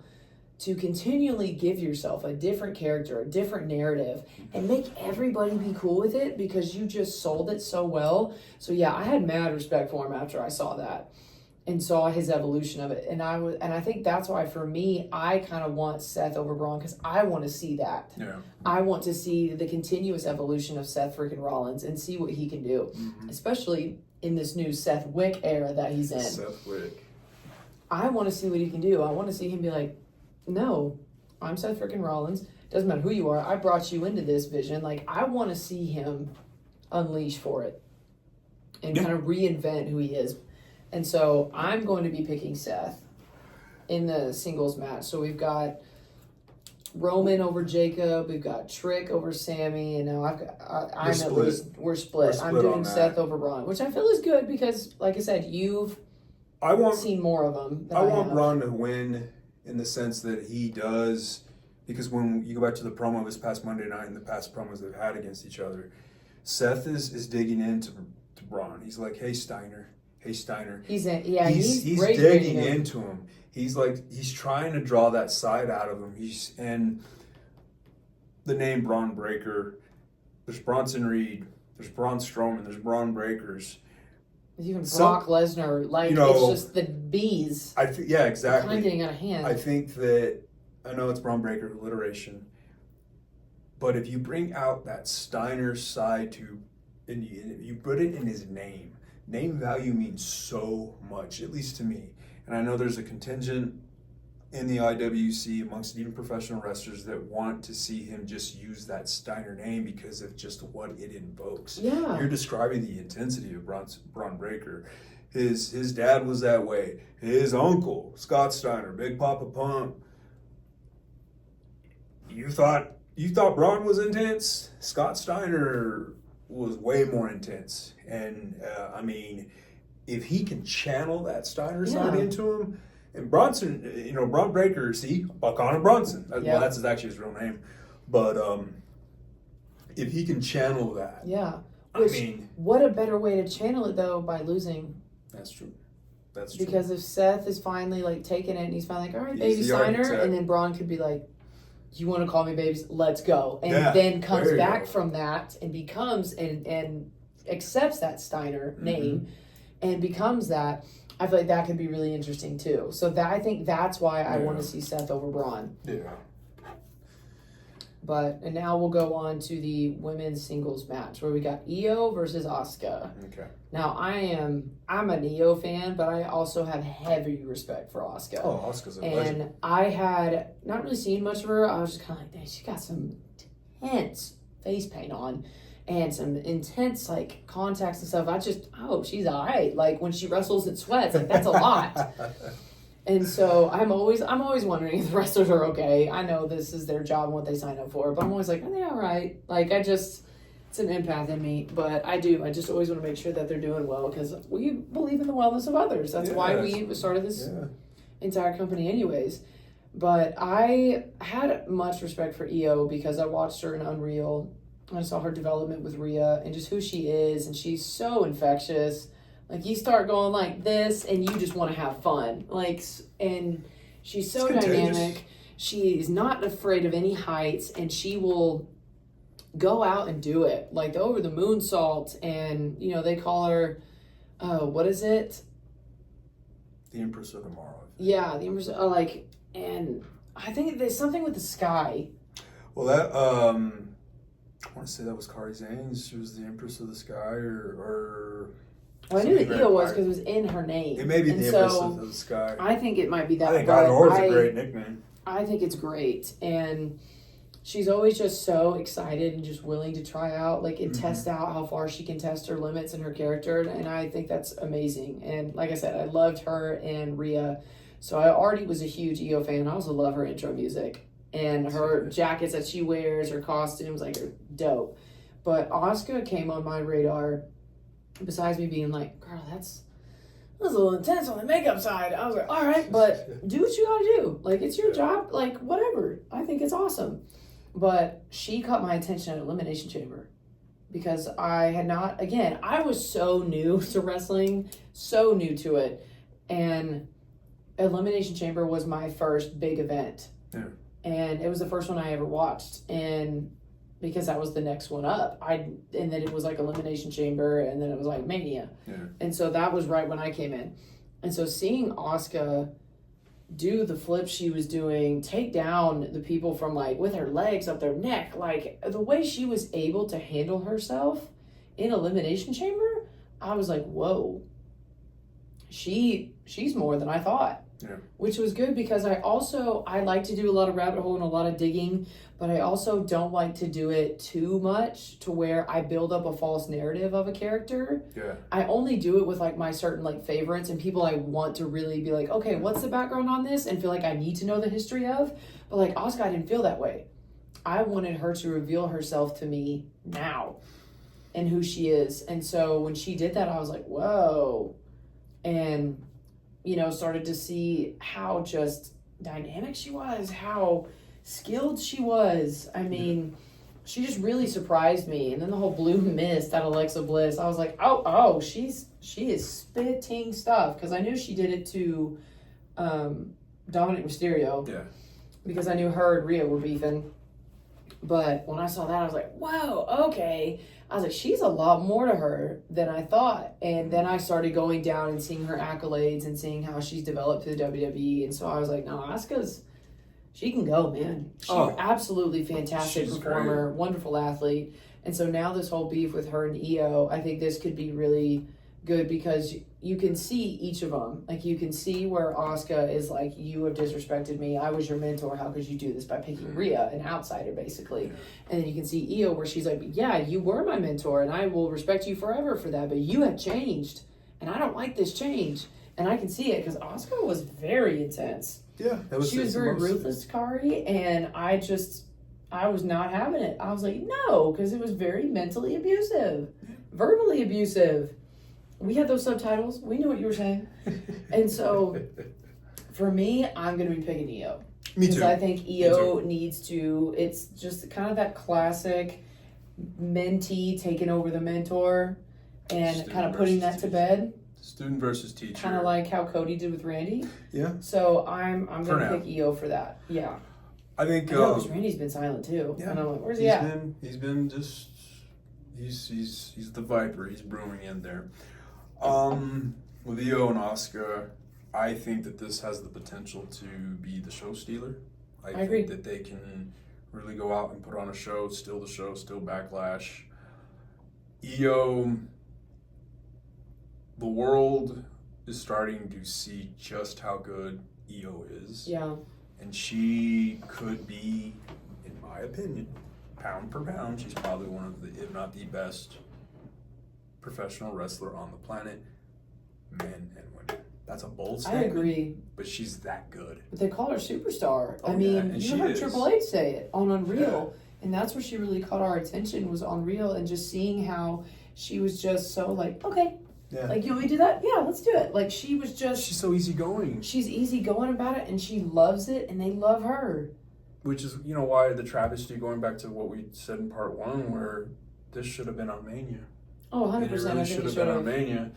to continually give yourself a different character, a different narrative, and make everybody be cool with it because you just sold it so well. So yeah, I had mad respect for him after I saw that and saw his evolution of it. And I think that's why for me, I kind of want Seth over Braun, because I want to see that. Yeah. I want to see the continuous evolution of Seth freaking Rollins and see what he can do, especially in this new Seth Wick era that he's in. Seth Wick. I want to see what he can do. I want to see him be like, no, I'm Seth freaking Rollins. Doesn't matter who you are. I brought you into this vision. Like, I want to see him unleash for it and kind of reinvent who he is. And so I'm going to be picking Seth in the singles match. So we've got Roman over Jacob. We've got Trick over Sammy. And now we're split. I'm doing Seth over Braun, which I feel is good because, like I said, you've seen more of them. I want Braun to win in the sense that he does, because when you go back to the promo this past Monday night and the past promos they've had against each other, Seth is digging into Braun. He's like, hey Steiner. He's digging into him. He's trying to draw that side out of him. And the name Braun Breaker, there's Bronson Reed, there's Braun Strowman, there's Braun Breakers. There's even Brock Lesnar. Like, it's just the bees. Yeah, exactly. Kind of getting out of hand. I think that, I know it's Braun Breaker alliteration, but if you bring out that Steiner side and you put it in his name value means so much, at least to me. And I know there's a contingent in the IWC amongst even professional wrestlers that want to see him just use that Steiner name because of just what it invokes. Yeah. You're describing the intensity of Braun Breaker. His dad was that way. His uncle, Scott Steiner, Big Papa Pump. You thought Braun was intense? Scott Steiner was way more intense. And, I mean, if he can channel that Steiner side into him, and Bronson, Braun Breaker, Buckhannon Bronson. Well, that's actually his real name. But if he can channel that. Yeah. What a better way to channel it, though, by losing. That's true. Because if Seth is finally, like, taking it, and he's finally like, all right, baby Steiner, and then Braun could be like, you want to call me babies? Let's go. And then comes back from that and becomes, and accepts that Steiner name and becomes that. I feel like that could be really interesting too. So I think that's why I want to see Seth over Braun. Yeah. And now we'll go on to the women's singles match where we got Io versus Asuka. Okay. Now I'm an Io fan, but I also have heavy respect for Asuka. Oh, Asuka's a legend. And I had not really seen much of her. I was just kind of like, dang, she got some intense face paint on. And some intense, like, contacts and stuff. She's all right. Like, when she wrestles and sweats, like, that's a lot. And so I'm always wondering if the wrestlers are okay. I know this is their job and what they signed up for, but I'm always like, are they all right? Like, it's an empath in me, but I just always want to make sure that they're doing well because we believe in the wellness of others. That's why we started this entire company anyways. But I had much respect for Io because I watched her in Unreal. I saw her development with Rhea and just who she is, and she's so infectious. Like, you start going like this, and you just want to have fun. Like, and she's so dynamic. She is not afraid of any heights, and she will go out and do it. Like, the over the moonsault, and, they call her, what is it? The Empress of Tomorrow. Yeah, the Empress, and I think there's something with the sky. Well, that, I want to say that was Kari Zane. She was the Empress of the Sky, or well, I knew that Io was because it was in her name. It may be the Empress of the Sky. I think it might be that. I think either or is a great nickname. I think it's great, and she's always just so excited and just willing to try out, like, and test out how far she can test her limits and her character. And I think that's amazing. And like I said, I loved her and Rhea. So I already was a huge EO fan. I also love her intro music. And her jackets that she wears, her costumes, like, are dope. But Asuka came on my radar, besides me being like, girl, that's a little intense on the makeup side. I was like, all right, but do what you gotta do. Like, it's your job. Like, whatever. I think it's awesome. But she caught my attention at Elimination Chamber because I had not, again, I was so new to wrestling, so new to it. And Elimination Chamber was my first big event. Yeah. And it was the first one I ever watched. And because that was the next one up, and then it was like Elimination Chamber, and then it was like Mania. Yeah. And so that was right when I came in. And so seeing Asuka do the flips she was doing, take down the people from, like, with her legs up their neck, like, the way she was able to handle herself in Elimination Chamber, I was like, whoa, she's more than I thought. Yeah. Which was good because I like to do a lot of rabbit hole and a lot of digging, but I also don't like to do it too much to where I build up a false narrative of a character. Yeah. I only do it with, like, my certain, like, favorites and people I want to really be like, okay, what's the background on this? And feel like I need to know the history of. But, like, Asuka, I didn't feel that way. I wanted her to reveal herself to me now and who she is. And so when she did that, I was like, whoa. And, you know, started to see how just dynamic she was, how skilled she was. I mean, she just really surprised me. And then the whole blue mist at Alexa Bliss, I was like, oh, she is spitting stuff. Because I knew she did it to Dominic Mysterio. Yeah. Because I knew her and Rhea were beefing. But when I saw that, I was like, whoa, okay. I was like, she's a lot more to her than I thought. And then I started going down and seeing her accolades and seeing how she's developed through the WWE. And so I was like, no, Asuka's, she can go, man. She's absolutely fantastic performer, wonderful athlete. And so now this whole beef with her and EO, I think this could be really good because you can see each of them. Like, you can see where Asuka is like, you have disrespected me. I was your mentor. How could you do this by picking Rhea, an outsider, basically? Yeah. And then you can see EO where she's like, yeah, you were my mentor and I will respect you forever for that. But you have changed and I don't like this change. And I can see it because Asuka was very intense. Yeah. She was very ruthless, Kari. And I was not having it. I was like, no, because it was very mentally abusive, verbally abusive. We had those subtitles. We knew what you were saying. And so, for me, I'm going to be picking EO. Me too. Because I think EO needs to, it's just kind of that classic mentee taking over the mentor and student kind of putting that to bed. Student versus teacher. Kind of like how Cody did with Randy. Yeah. So, I'm going to pick EO for that. Yeah. I think... because Randy's been silent too. Yeah. And I'm like, where's he at? He's been just... He's the Viper. He's brewing in there. With EO and Asuka, I think that this has the potential to be the show stealer. I agree think that they can really go out and put on a show, steal the show, steal Backlash. EO, the world is starting to see just how good EO is. Yeah. And she could be, in my opinion, pound per pound, she's probably one of the, if not the best professional wrestler on the planet, men and women. That's a bold statement. I agree. But she's that good. But they call her superstar. Oh, I mean, yeah, you heard Triple H say it on Unreal. Yeah. And that's where she really caught our attention, was Unreal, and just seeing how she was just so like, okay. Yeah. Like, you want me to do that? Yeah, let's do it. Like, she was just... she's so easygoing. She's easygoing about it, and she loves it, and they love her. Which is, you know, why the travesty, going back to what we said in part one, where this should have been on Mania. Oh, 100%. It really should have been on Mania.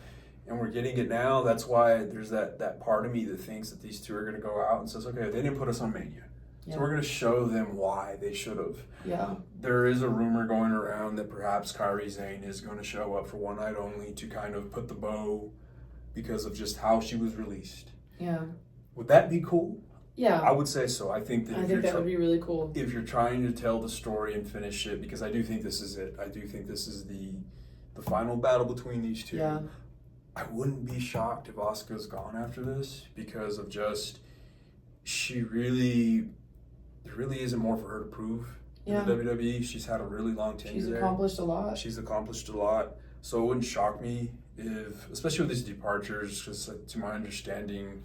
And we're getting it now. That's why there's that part of me that thinks that these two are going to go out and says, okay, they didn't put us on Mania. Yeah. So we're going to show them why they should have. Yeah. There is a rumor going around that perhaps Kairi Sane is going to show up for one night only to kind of put the bow because of just how she was released. Yeah. Would that be cool? Yeah. I would say so. I think that would be really cool. If you're trying to tell the story and finish it, because I do think this is it. I do think this is the final battle between these two. Yeah. I wouldn't be shocked if Asuka's gone after this because of just, there really isn't more for her to prove. in the WWE. She's had a really long tenure there. She's accomplished a lot. She's accomplished a lot. So it wouldn't shock me if, especially with these departures, because to my understanding,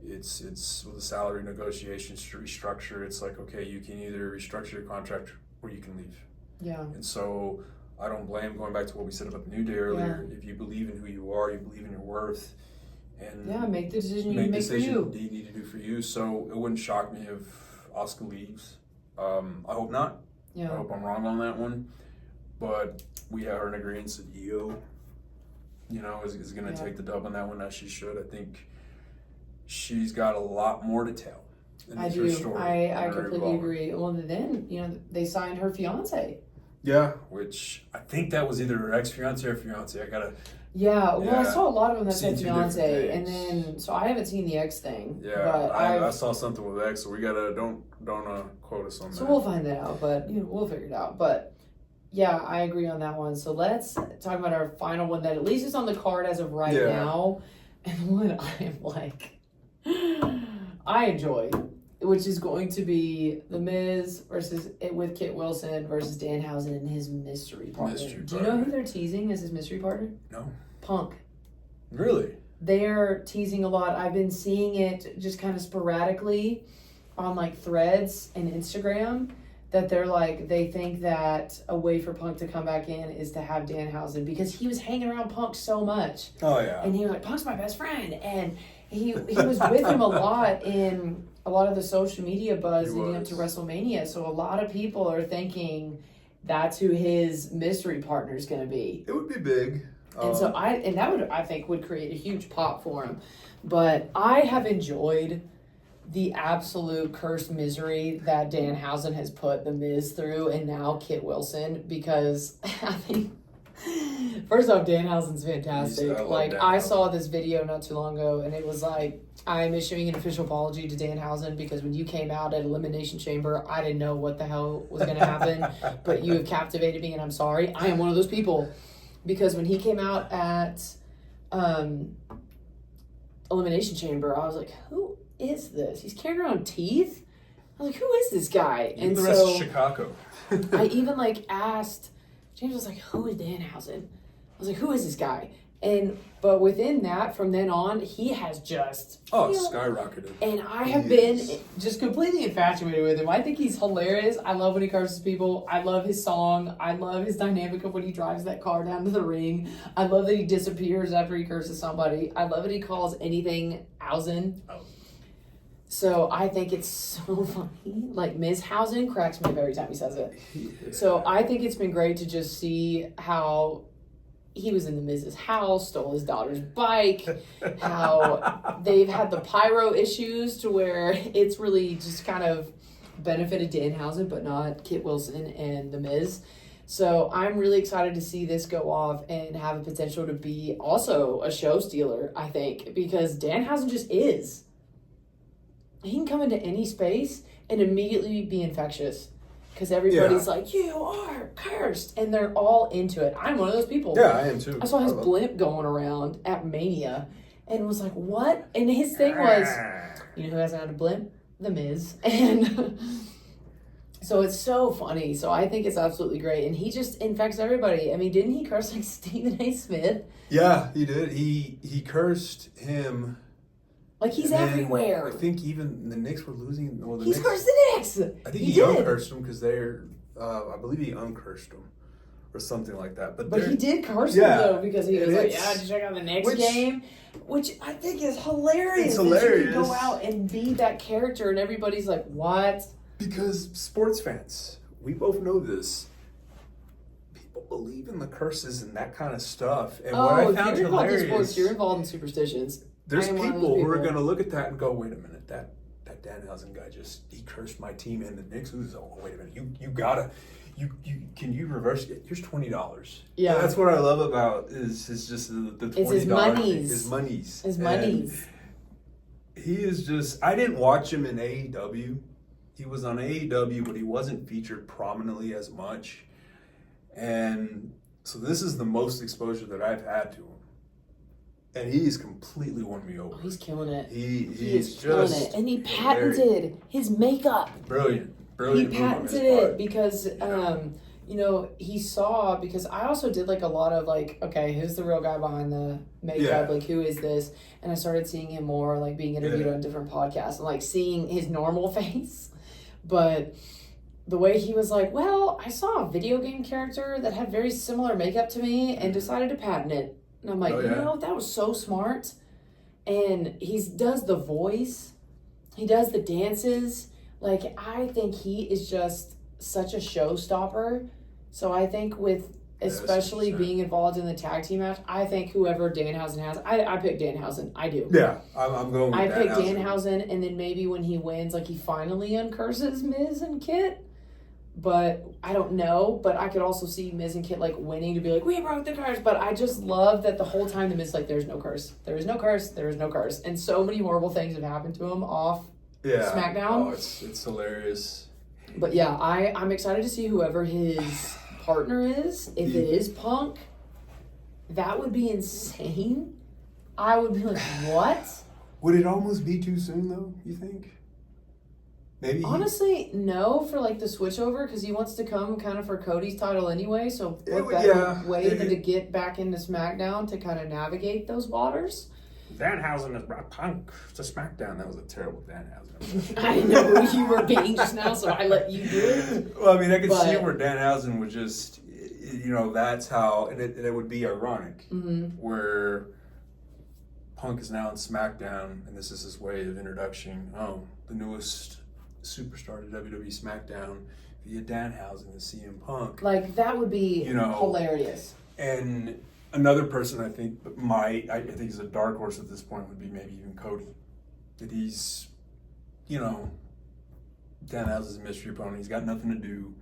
it's with the salary negotiations to restructure. It's like, okay, you can either restructure your contract or you can leave. Yeah. And so I don't blame, going back to what we said about the New Day earlier, if you believe in who you are, you believe in your worth, and make the decision you make for you. You need to do for you. So it wouldn't shock me if Asuka leaves. I hope not. Yeah. I hope I'm wrong on that one. But we are in agreement that Io, is going to take the dub on that one, as she should. I think she's got a lot more to tell. I do. I completely agree. Well, then, they signed her fiance. Yeah, which I think that was either her ex-fiance or fiance. Yeah, I saw a lot of them that said fiance, and then, so I haven't seen the ex thing. Yeah, but I saw something with ex, so we gotta, don't quote us on that. So we'll find that out, but, we'll figure it out. But, yeah, I agree on that one. So let's talk about our final one that at least is on the card as of right now, and one I'm like, I enjoy, which is going to be The Miz with Kit Wilson versus Danhausen and his mystery partner. Do you know who they're teasing as his mystery partner? No. Punk. Really? They're teasing a lot. I've been seeing it just kind of sporadically on like threads and Instagram that they think that a way for Punk to come back in is to have Danhausen, because he was hanging around Punk so much. Oh yeah. And he was like, Punk's my best friend, and he was with him a lot in a lot of the social media buzz leading up to WrestleMania. So a lot of people are thinking that's who his mystery partner is going to be. It would be big. And so I think would create a huge pop for him. But I have enjoyed the absolute cursed misery that Danhausen has put The Miz through, and now Kit Wilson, because first off, Danhausen's fantastic. I saw this video not too long ago, and it was like, I'm issuing an official apology to Danhausen because when you came out at Elimination Chamber, I didn't know what the hell was going to happen, but you have captivated me, and I'm sorry. I am one of those people, because when he came out at Elimination Chamber, I was like, who is this? He's carrying around teeth? I was like, who is this guy? And the rest of Chicago. I even asked, James was like, who is Danhausen? I was like, who is this guy? But within that, from then on, he has just skyrocketed. And I have been just completely infatuated with him. I think he's hilarious. I love when he curses people. I love his song. I love his dynamic of when he drives that car down to the ring. I love that he disappears after he curses somebody. I love that he calls anything Hausen. Oh. So I think it's so funny. Mizhausen cracks me up every time he says it. Yeah. So I think it's been great to just see how he was in the Miz's house, stole his daughter's bike, how they've had the pyro issues to where it's really just kind of benefited Danhausen, but not Kit Wilson and the Miz. So I'm really excited to see this go off and have a potential to be also a show stealer, I think, because Danhausen just is. He can come into any space and immediately be infectious. Because everybody's like, you are cursed. And they're all into it. I'm one of those people. Yeah, I am too. I saw his blimp going around at Mania and was like, what? And his thing was, you know who hasn't had a blimp? The Miz. And so it's so funny. So I think it's absolutely great. And he just infects everybody. I mean, didn't he curse Stephen A. Smith? Yeah, he did. He cursed him. He's everywhere. I think even the Knicks were losing. Well, He's cursed the Knicks. I think he uncursed them because they're. I believe he uncursed them, or something like that. But he did curse them though, because he was like, "Yeah, just check out the next game," which I think is hilarious. It's hilarious. That you can go out and be that character, and everybody's like, "What?" Because sports fans, we both know this. People believe in the curses and that kind of stuff. And what I found hilarious, sports, you're involved in superstitions. There's people who are going to look at that and go, wait a minute, that Danhausen guy he cursed my team and the Knicks. Wait a minute, you gotta, can you reverse it? Here's $20. Yeah. And that's what I love about is just the $20. It's his monies. His monies. He is just, I didn't watch him in AEW. He was on AEW, but he wasn't featured prominently as much. And so this is the most exposure that I've had to him. And he's completely won me over. Oh, he's killing it. He's killing it. And he patented his makeup. Brilliant. brilliant He move on his patented it part. because, he saw, because I also did like a lot of like, okay, who's the real guy behind the makeup? Yeah. Like, who is this? And I started seeing him more, like being interviewed on different podcasts and like seeing his normal face. But the way he was like, well, I saw a video game character that had very similar makeup to me and decided to patent it. And I'm like, that was so smart. And he does the voice. He does the dances. Like, I think he is just such a showstopper. So I think with especially being involved in the tag team match, I think whoever Danhausen has, I pick Danhausen. I do. Yeah, I'm going with I pick Danhausen. Danhausen, and then maybe when he wins, like he finally uncurses Miz and Kit. But I don't know. But I could also see Miz and Kit like winning to be like, we broke the curse. But I just love that the whole time the Miz like, there's no curse. There is no curse. There is no curse. And so many horrible things have happened to him off SmackDown. Oh, it's hilarious. But yeah, I'm excited to see whoever his partner is. If it is Punk, that would be insane. I would be like, what? Would it almost be too soon though, you think? Maybe. Honestly, no, for like the switchover, because he wants to come kind of for Cody's title anyway. So what better way than to get back into SmackDown to kind of navigate those waters? Danhausen has brought Punk to SmackDown. That was a terrible Danhausen. I know who you were being just now, so I let you do it. Well, I mean, I could see where Danhausen would just, that's how, and it would be ironic, where Punk is now on SmackDown, and this is his way of introduction. Oh, the newest superstar to WWE SmackDown via Danhausen and CM Punk. Like, that would be hilarious. And another person I think I think is a dark horse at this point would be maybe even Cody. That he's, Danhausen's a mystery opponent. He's got nothing to do.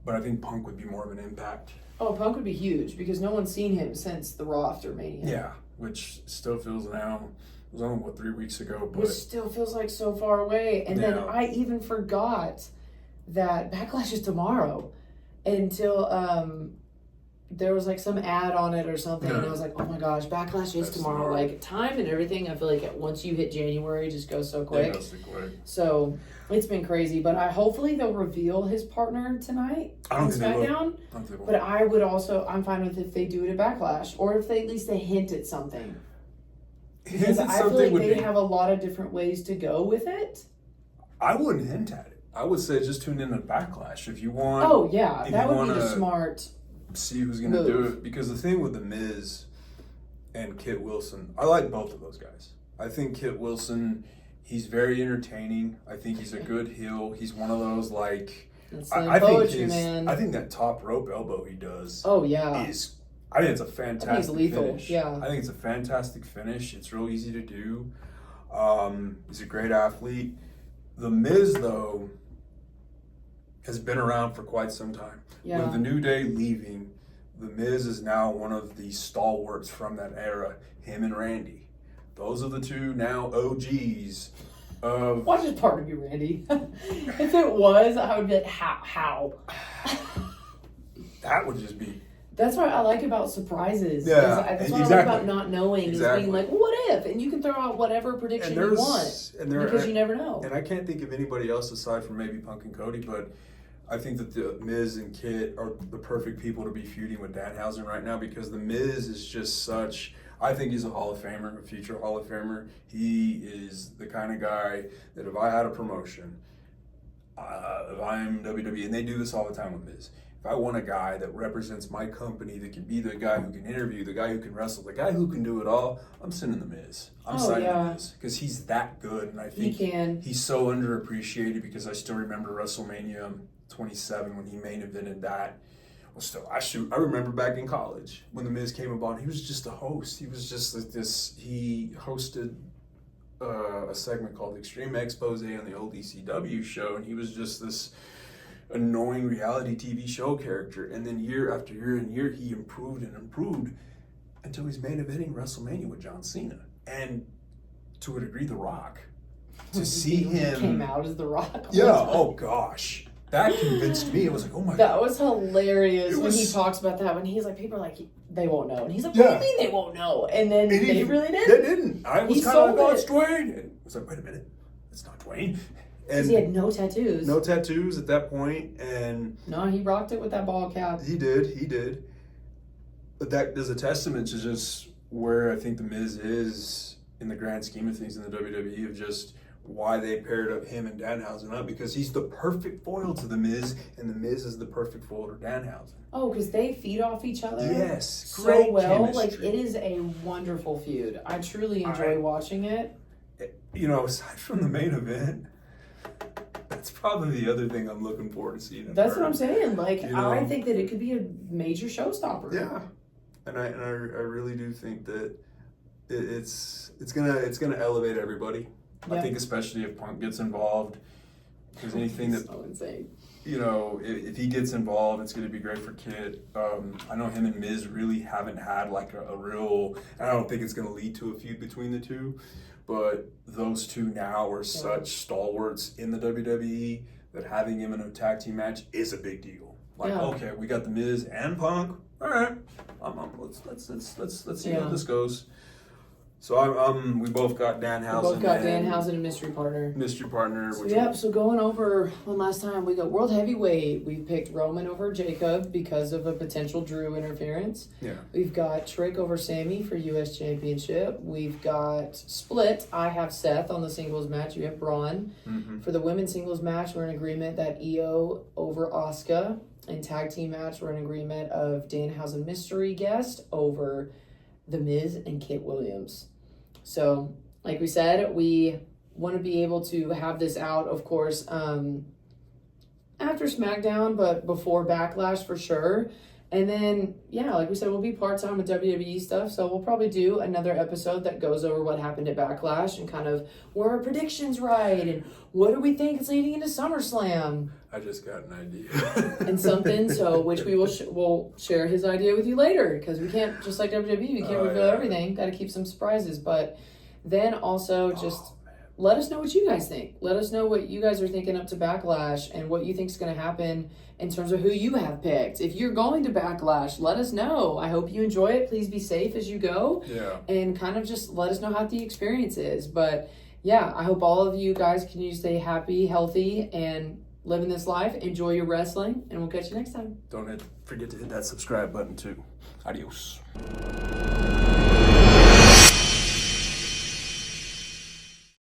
But I think Punk would be more of an impact. Oh, Punk would be huge because no one's seen him since the Raw after Mania. Yeah, which still feels now. It was only, 3 weeks ago? But it still feels like so far away. And then I even forgot that Backlash is tomorrow until there was like some ad on it or something. And I was like, oh my gosh, Backlash is tomorrow. Like time and everything, I feel like once you hit January, it just goes so quick. It goes so quick. So it's been crazy. But hopefully they'll reveal his partner tonight on SmackDown. But I'm fine with if they do it at Backlash. Or if they at least hint at something. Because I feel like they have a lot of different ways to go with it. I wouldn't hint at it. I would say just tune in to Backlash if you want. Oh yeah, that would be the smart. See who's going to do it. Because the thing with The Miz and Kit Wilson, I like both of those guys. I think Kit Wilson, he's very entertaining. I think he's a good heel. He's one of those like. I think that top rope elbow he does. Oh yeah. I think it's a fantastic finish. Yeah. I think it's a fantastic finish. It's real easy to do. He's a great athlete. The Miz, though, has been around for quite some time. Yeah. With the New Day leaving, The Miz is now one of the stalwarts from that era, him and Randy. Those are the two now OGs of... Watch his partner be Randy. If it was, I would be like, how? That would just be... That's what I like about surprises. Yeah, that's what I like about not knowing. Is being like, what if? And you can throw out whatever prediction you want. Because you never know. And I can't think of anybody else aside from maybe Punk and Cody, but I think that the Miz and Kit are the perfect people to be feuding with Danhausen right now because the Miz is just such... I think he's a Hall of Famer, a future Hall of Famer. He is the kind of guy that if I had a promotion, if I'm WWE, and they do this all the time with Miz, if I want a guy that represents my company, that can be the guy who can interview, the guy who can wrestle, the guy who can do it all, I'm sending the Miz. I'm signing the Miz because he's that good, and I think he's so underappreciated because I still remember WrestleMania 27 when he main evented that. Well, I remember back in college when the Miz came about. He was just a host. He was just like this. He hosted a segment called Extreme Expose on the old ECW show, and he was just this annoying reality TV show character. And then year after year and year, he improved and improved until he's main eventing WrestleMania with John Cena, and to a degree, The Rock. To see him came out as The Rock. Yeah. Oh gosh. That convinced me. It was like, oh my God. That was hilarious when he talks about that. When he's like, people are like, they won't know. And he's like, what do you mean they won't know? And then they really did. They didn't. I was kind of like, oh, it's Dwayne. And I was like, wait a minute. It's not Dwayne. Because he had no tattoos. No tattoos at that point, and no, he rocked it with that ball cap. He did. But that is a testament to just where I think The Miz is in the grand scheme of things in the WWE, of just why they paired up him and Danhausen up, because he's the perfect foil to The Miz, and The Miz is the perfect foil to Danhausen. Oh, because they feed off each other yes, so well. chemistry. Like, it is a wonderful feud. I truly enjoy watching it. You know, aside from the main event, that's probably the other thing I'm looking forward to seeing. That's what I'm saying. Like, you know? I think that it could be a major showstopper. Yeah, and I really do think that it's gonna elevate everybody. Yeah. I think especially if Punk gets involved, because anything that so insane. You know, if he gets involved, it's going to be great for Kit. I know him and Miz really haven't had like a real, and I don't think it's going to lead to a feud between the two, but those two now are such stalwarts in the WWE that having him in a tag team match is a big deal. Like, okay, we got the Miz and Punk. All right, let's see how this goes. So we both got Danhausen. We both got Danhausen and Mystery Partner. Mystery Partner. So going over one last time, we got World Heavyweight. We picked Roman over Jacob because of a potential Drew interference. Yeah. We've got Trick over Sammy for U.S. Championship. We've got Split. I have Seth on the singles match. You have Braun. Mm-hmm. For the women's singles match, we're in agreement that Io over Asuka. And tag team match, we're in agreement of Danhausen mystery guest over The Miz and Kit Williams. So, like we said, we want to be able to have this out, of course, after SmackDown, but before Backlash for sure. And then, like we said, we'll be part-time with WWE stuff, so we'll probably do another episode that goes over what happened at Backlash and kind of were our predictions right, and what do we think is leading into SummerSlam. I just got an idea. And something, so which we will we'll share his idea with you later, because we can't, just like WWE, we can't reveal everything. Got to keep some surprises. But then also just let us know what you guys think. Let us know what you guys are thinking up to Backlash and what you think is going to happen in terms of who you have picked. If you're going to Backlash, let us know. I hope you enjoy it. Please be safe as you go. Yeah. And kind of just let us know how the experience is. But yeah, I hope all of you guys can stay happy, healthy, and living this life. Enjoy your wrestling, and we'll catch you next time. Don't forget to hit that subscribe button too. Adios.